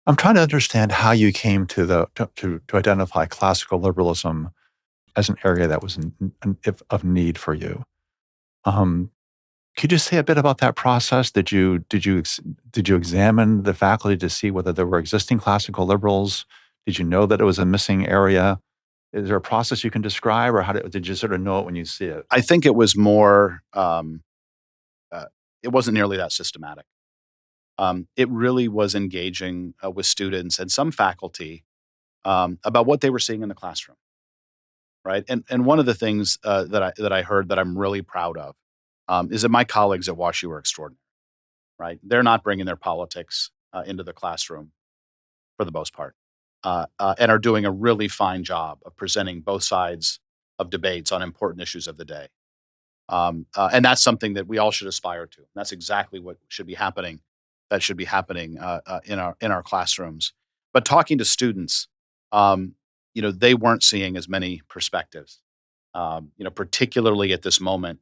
I'm trying to understand how you came to identify classical liberalism as an area that was of need for you. Um, could you say a bit about that process? Did you examine the faculty to see whether there were existing classical liberals? Did you know that it was a missing area? Is there a process you can describe, or did you sort of know it when you see it? I think it was more, uh, it wasn't nearly that systematic. It really was engaging with students and some faculty about what they were seeing in the classroom, right? And one of the things that I heard that I'm really proud of is that my colleagues at WashU are extraordinary, right? They're not bringing their politics into the classroom for the most part, and are doing a really fine job of presenting both sides of debates on important issues of the day. And that's something that we all should aspire to. That's exactly what should be happening. That should be happening in our classrooms. But talking to students, um, they weren't seeing as many perspectives. Particularly at this moment,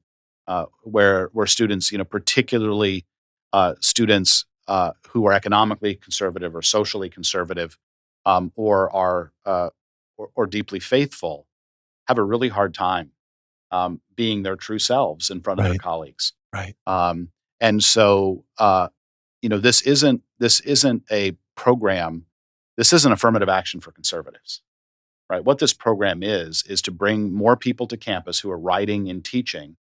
where students, particularly students who are economically conservative or socially conservative, or are or deeply faithful, have a really hard time being their true selves in front of their Right, colleagues. right. And so, this isn't a program. This isn't affirmative action for conservatives, right? What this program is to bring more people to campus who are writing and teaching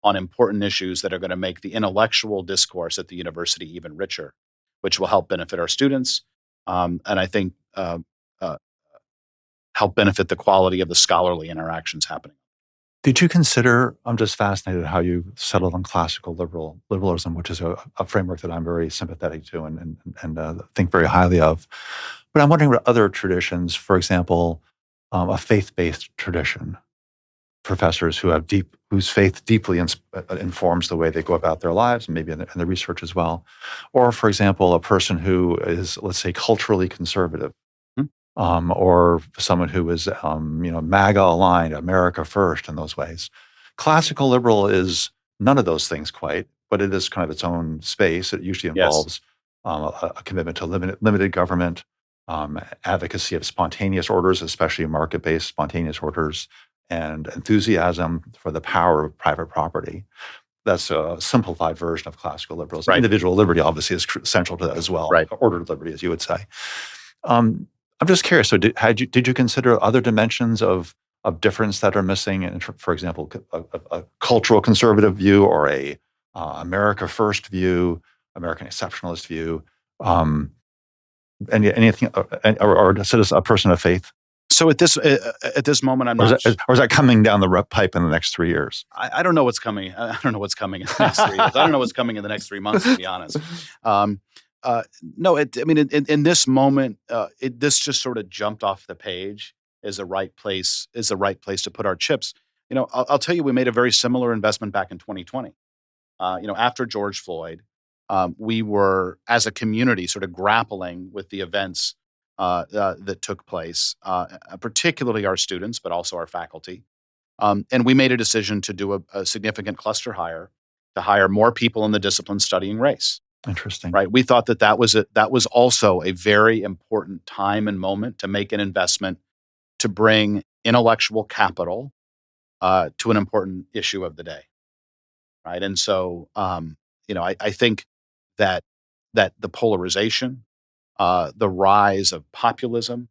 on important issues that are going to make the intellectual discourse at the university even richer, which will help benefit our students, and I think uh, help benefit the quality of the scholarly interactions happening. Did you consider? I'm just fascinated how you settled on classical liberalism, which is a framework that I'm very sympathetic to and think very highly of. But I'm wondering about other traditions, for example, a faith-based tradition, professors whose faith deeply informs the way they go about their lives, and maybe in the research as well. Or, for example, a person who is, let's say, culturally conservative, Hmm? or someone who is, MAGA aligned, America first, in those ways. Classical liberal is none of those things quite, but it is kind of its own space. It usually Yes, involves a commitment to limited government, advocacy of spontaneous orders, especially market-based spontaneous orders, and enthusiasm for the power of private property. That's a simplified version of classical liberalism. right, Individual liberty obviously is central to that as well, right. ordered liberty, as you would say. Um, I'm just curious. So, did you consider other dimensions of difference that are missing? And for example, a cultural conservative view, or a America first view, American exceptionalist view, um, anything, or just a person of faith, So at this moment, I'm or is not. that, or is that coming down the pipe in the next 3 years? I don't know what's coming. I don't know what's coming in the next 3 years. I don't know what's coming in the next 3 months, to be honest. Um, no, I mean, in this moment, this just sort of jumped off the page as the right place to put our chips. I'll tell you, we made a very similar investment back in 2020. After George Floyd, we were, as a community, sort of grappling with the events that took place, particularly our students, but also our faculty. And we made a decision to do a significant cluster hire to hire more people in the discipline studying race. Interesting. Right? We thought that was also a very important time and moment to make an investment to bring intellectual capital to an important issue of the day. Right? And so, I think that the polarization, the rise of populism,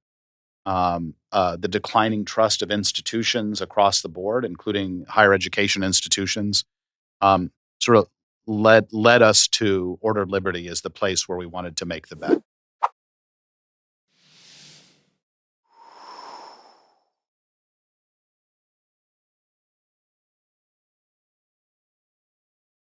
the declining trust of institutions across the board, including higher education institutions, sort of led us to ordered liberty as the place where we wanted to make the bet.